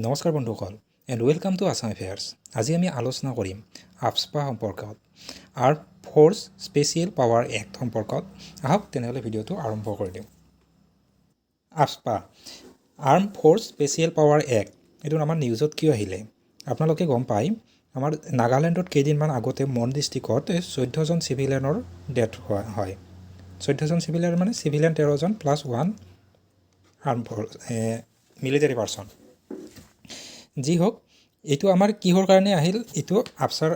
নমস্কাৰ বন্ধুসকল and welcome to Assam affairs. আজি আমি আলোচনা কৰিম আফস্পা সম্পৰ্কত, arm force special power act সম্পৰ্কত। আহক তেনেহ'লে ভিডিঅ'টো আৰম্ভ কৰি দিওঁ। AFSPA arm force special power act, এইটো আমাৰ নিউজত কিয় আহিলে? আপোনালোকে গম পায়, আমাৰ নাগালেণ্ডত কেইদিনমান আগতে মন ডিষ্ট্ৰিক্টত 14জন চিভিলিয়ানৰ ডেথ হয়। 14জন চিভিলিয়ান মানে চিভিলিয়ান 13জন plus 1 arm force military person. যি হওক, এইটো আমাৰ কিহৰ কাৰণে আহিল? এইটো আফচাৰ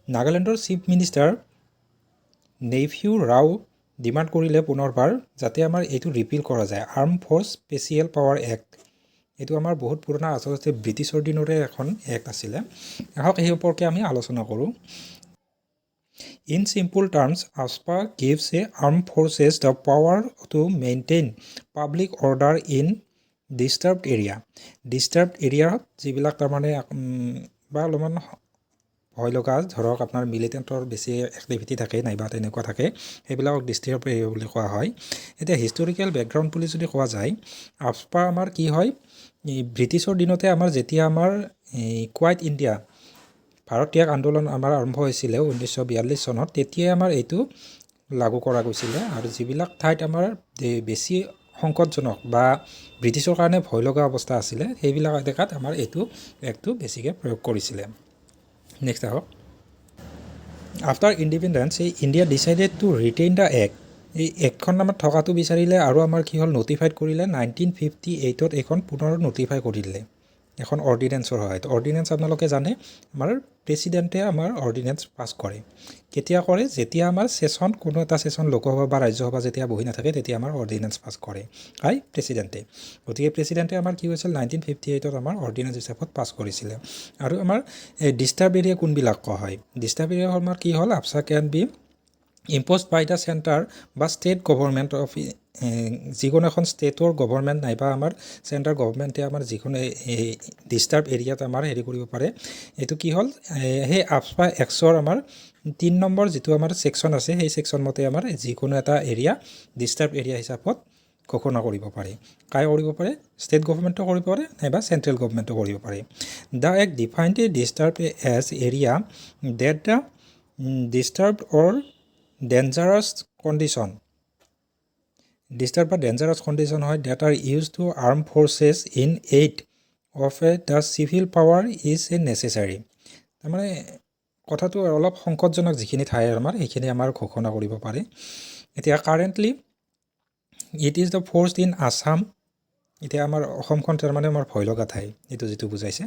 নাগালেণ্ডৰ chief minister Neiphiu Rao demand কৰিলে পুনৰবাৰ যাতে আমাৰ এইটো ৰিপিল কৰা যায়, arm force special power act. এইটো আমাৰ বহুত পুৰণা, আচলতে ব্ৰিটিছৰ দিনৰে এখন এক্ট আছিলে। আহক সেই সম্পৰ্কে আমি আলোচনা কৰোঁ। In simple terms, AFSPA gives the armed forces the power to maintain public order in disturbed area. Disturbed area যিবিলাক তাৰমানে বা অলপমান ভয় লগা, ধৰক আপোনাৰ মিলিটেণ্টৰ বেছি এক্টিভিটি থাকে নাইবা তেনেকুৱা থাকে, সেইবিলাকক ডিষ্টাৰ্ব এৰিয়া বুলি কোৱা হয়। এতিয়া হিষ্টৰিকেল বেকগ্ৰাউণ্ড বুলি যদি কোৱা যায়, আফস্পা আমাৰ কি হয়, ব্ৰিটিছৰ দিনতে আমাৰ যেতিয়া আমাৰ কোৱাইট ইণ্ডিয়া ভাৰত ত্যাগ আন্দোলন আমাৰ আৰম্ভ হৈছিলে 1942 চনত, তেতিয়াই আমাৰ এইটো লাগু কৰা গৈছিলে। আৰু যিবিলাক ঠাইত আমাৰ বেছি সংকটজনক বা ব্ৰিটিছৰ কাৰণে ভয় লগা অৱস্থা আছিলে, সেইবিলাক জেগাত আমাৰ এইটো এক্টটো বেছিকৈ প্ৰয়োগ কৰিছিলে। নেক্সট আহক। After independence India decided to retain the act. এই এক্টখন আমাৰ থকাটো বিচাৰিলে আৰু আমাৰ কি হ'ল, নটিফাইড কৰিলে 1958ত এইখন পুনৰ নটিফাই কৰি দিলে এখন অৰ্ডিনেঞ্চৰ সহায়ত। অৰ্ডিনেঞ্চ আপোনালোকে জানে, আমাৰ প্ৰেচিডেণ্টে আমাৰ অৰ্ডিনেঞ্চ পাছ কৰে। কেতিয়া কৰে? যেতিয়া আমাৰ ছেশ্যন, কোনো এটা ছেশ্যন লোকসভা বা ৰাজ্যসভা যেতিয়া বহি নাথাকে, তেতিয়া আমাৰ অৰ্ডিনেঞ্চ পাছ কৰে প্ৰেচিডেণ্টে। গতিকে প্ৰেচিডেণ্টে আমাৰ কি হৈছিল, 1958ত আমাৰ অৰ্ডিনেঞ্চ হিচাপত পাছ কৰিছিলে। আৰু আমাৰ ডিষ্টাৰ্ব এৰিয়া কোনবিলাক কোৱা হয়? ডিষ্টাৰ্ব এৰিয়া আমাৰ কি হ'ল, AFSPA can be imposed by the centre বা ষ্টেট গভৰ্ণমেণ্ট অফ যিকোনো এখন ষ্টেটৰ গভৰ্ণমেণ্ট নাইবা আমাৰ চেণ্ট্ৰেল গভৰ্ণমেণ্টে আমাৰ যিকোনো ডিষ্টাৰ্ব এৰিয়াত আমাৰ হেৰি কৰিব পাৰে। এইটো কি হ'ল, সেই আফস্পা এক্টৰ আমাৰ 3 নম্বৰ যিটো আমাৰ ছেকশ্যন আছে, সেই ছেকশ্যন মতে আমাৰ যিকোনো এটা এৰিয়া ডিষ্টাৰ্ব এৰিয়া হিচাপত ঘোষণা কৰিব পাৰে। কাই কৰিব পাৰে? ষ্টেট গভৰ্ণমেণ্টো কৰিব পাৰে নাইবা চেণ্ট্ৰেল গভৰ্ণমেণ্টো কৰিব পাৰে। The act defined a disturb as area that the disturbed or dangerous condition, disturb বা ডেঞ্জাৰাছ কণ্ডিশ্যন হয়, that are use to arm forces in aid of the civil power is a necessary. তাৰমানে কথাটো অলপ সংকটজনক যিখিনি ঠাই আমাৰ, সেইখিনি আমাৰ ঘোষণা কৰিব পাৰে। এতিয়া currently it is the forced in Assam. এতিয়া আমাৰ অসমখন তাৰমানে আমাৰ ভয় লগা ঠাই, এইটো যিটো বুজাইছে।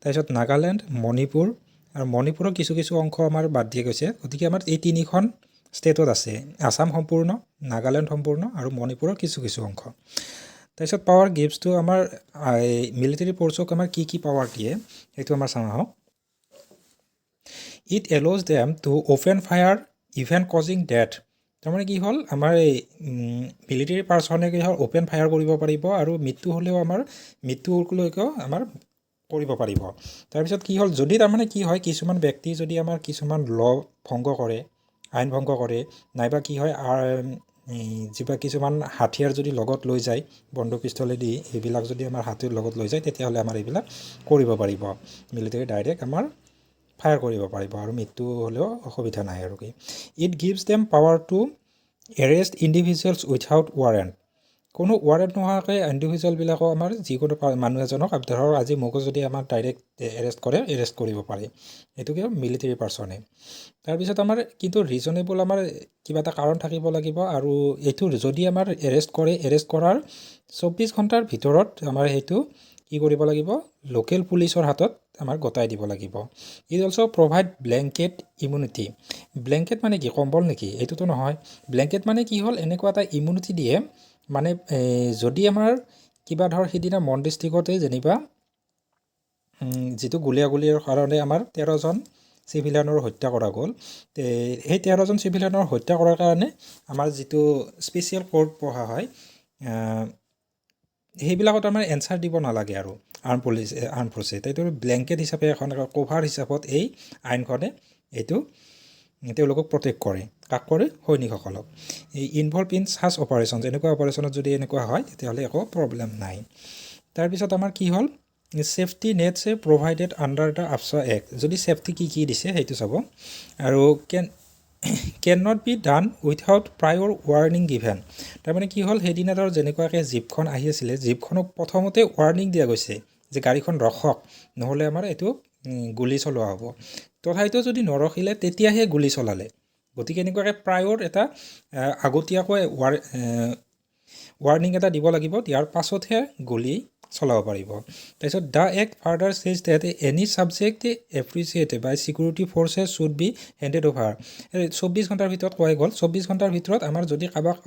তাৰপিছত নাগালেণ্ড, মণিপুৰ, আৰু মণিপুৰৰ কিছু কিছু অংশ আমাৰ বাদ দিয়া গৈছে। গতিকে আমাৰ এই 3খন ষ্টেটত আছে, আছাম সম্পূৰ্ণ, নাগালেণ্ড সম্পূৰ্ণ আৰু মণিপুৰৰ কিছু কিছু অংশ। তাৰপিছত পাৱাৰ গিভছটো আমাৰ মিলিটাৰী ফ'ৰ্চক আমাৰ কি কি পাৱাৰ দিয়ে, সেইটো আমাৰ চাওঁ আহক। It allows them to open fire even causing death. তাৰমানে কি হ'ল, আমাৰ এই মিলিটাৰী পাৰ্চনে কি হ'ল, অ'পেন ফায়াৰ কৰিব পাৰিব আৰু মৃত্যু হ'লেও আমাৰ মৃত্যুলৈকেও আমাৰ কৰিব পাৰিব। তাৰপিছত কি হ'ল, যদি তাৰমানে কি হয়, কিছুমান ব্যক্তি যদি আমাৰ কিছুমান ভংগ কৰে, আইন ভংগ কৰে, নাইবা কি হয় যিবা কিছুমান হাথিয়াৰ যদি লগত লৈ যায়, বন্দুক পিষ্টলেদি এইবিলাক যদি আমাৰ হাতীৰ লগত লৈ যায়, তেতিয়াহ'লে আমাৰ এইবিলাক কৰিব পাৰিব। মিলিটাৰী ডাইৰেক্ট আমাৰ ফায়াৰ কৰিব পাৰিব আৰু মৃত্যু হ'লেও অসুবিধা নাই আৰু কি। It gives them power to arrest individuals without warrant. কোনো ৱাৰেণ্ট নোহোৱাকৈ ইণ্ডিভিজুৱেলবিলাকো আমাৰ যিকোনো মানুহ এজনক, ধৰক আজি মোকো যদি আমাৰ ডাইৰেক্ট এৰেষ্ট কৰে, এৰেষ্ট কৰিব পাৰে, এইটোকে মিলিটাৰী পাৰ্চনে। তাৰপিছত আমাৰ কিন্তু ৰিজনেবল আমাৰ কিবা এটা কাৰণ থাকিব লাগিব, আৰু এইটো যদি আমাৰ এৰেষ্ট কৰে, এৰেষ্ট কৰাৰ 24 ঘণ্টাৰ ভিতৰত আমাৰ সেইটো কি কৰিব লাগিব, লোকেল পুলিচৰ হাতত আমাৰ গতাই দিব লাগিব। It also' provide blanket immunity. Blanket মানে কি, কম্বল নেকি? এইটোতো নহয়। ব্লেংকেট মানে কি হ'ল, এনেকুৱা এটা ইমিউনিটি দিয়ে, মানে যদি আমাৰ কিবা ধৰ সিদিনা মন ডিষ্ট্ৰিক্টতে যেনিবা যিটো গুলীয়াগুলীৰ কাৰণে আমাৰ 13জন চিভিলিয়ানৰ হত্যা কৰা গ'ল, সেই 13জন চিভিলিয়ানৰ হত্যা কৰাৰ কাৰণে আমাৰ যিটো স্পেচিয়েল কোৰ্ট পঢ়া হয়, সেইবিলাকত আমাৰ এনচাৰ দিব নালাগে আৰু আৰ্ম ফ'ৰ্চে। এইটো ব্লেংকেট হিচাপে এখন কভাৰ হিচাপত এই আইনখনে এইটো তেওঁলোকক প্ৰটেক্ট কৰে কাক কৰে সৈনিকসকলক এই ইনভলভ ইন ছাচ অপাৰেশ্যন এনেকুৱা অপাৰেশ্যনত যদি এনেকুৱা হয় তেতিয়াহ'লে একো প্ৰব্লেম নাই তাৰপিছত আমাৰ কি হ'ল safety nets provided under the AFSPA act যদি ছেফটি কি দিছে সেইটো চাব আৰু can not be done without prior warning given তাৰমানে কি হ'ল সেইদিনা ধৰ যেনেকুৱাকৈ জীপখন আহি আছিলে জীপখনক প্ৰথমতে ৱাৰ্ণিং দিয়া গৈছে যে গাড়ীখন ৰখক নহ'লে আমাৰ এইটো গুলি চলোৱা হ'ব তথাপিতো যদি নৰখিলে তেতিয়াহে গুলি চলালে গতিকে এনেকুৱাকৈ প্ৰায়ৰ এটা আগতীয়াকৈ ৱাৰ্ণিং এটা দিব লাগিব দিয়াৰ পাছতহে গুলি চলাব পাৰিব তাৰপিছত the act further says that any subject apprehended by security forces should be handed over 24 ঘণ্টাৰ ভিতৰত কোৱাই গ'ল 24 ঘণ্টাৰ ভিতৰত আমাৰ যদি কাৰোবাক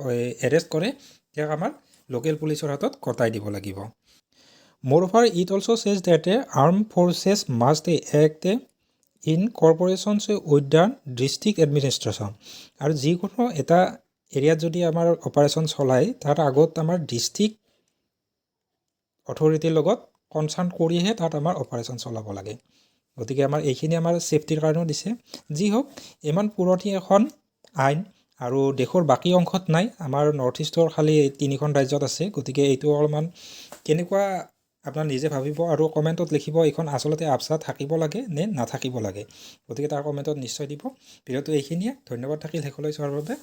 এৰেষ্ট কৰে তেওঁক আমাৰ লোকেল পুলিচৰ হাতত কটাই দিব লাগিব moreover it also' says that armed forces must act in corporations with the district administration আৰু যিকোনো এটা এৰিয়াত যদি আমাৰ অপাৰেশ্যন চলায় তাৰ আগত আমাৰ ডিষ্ট্ৰিক্ট অথৰিটিৰ লগত কনচাৰ্ণ কৰিহে তাত আমাৰ অপাৰেশ্যন চলাব লাগে গতিকে আমাৰ এইখিনি আমাৰ ছেফটিৰ কাৰণেও দিছে যি হওক ইমান পুৰণি এখন আইন আৰু দেশৰ বাকী অংশত নাই আমাৰ নৰ্থ ইষ্টৰ খালি 3খন ৰাজ্যত আছে গতিকে এইটো অলপমান কেনেকুৱা আপোনাৰ নিজে ভাবিব আৰু কমেণ্টত লিখিব এইখন আচলতে আফছা থাকিব লাগে নে নাথাকিব লাগে গতিকে তাৰ কমেণ্টত নিশ্চয় দিব ভিডিঅ'টো এইখিনিয়ে ধন্যবাদ থাকিল শেষলৈ চোৱাৰ বাবে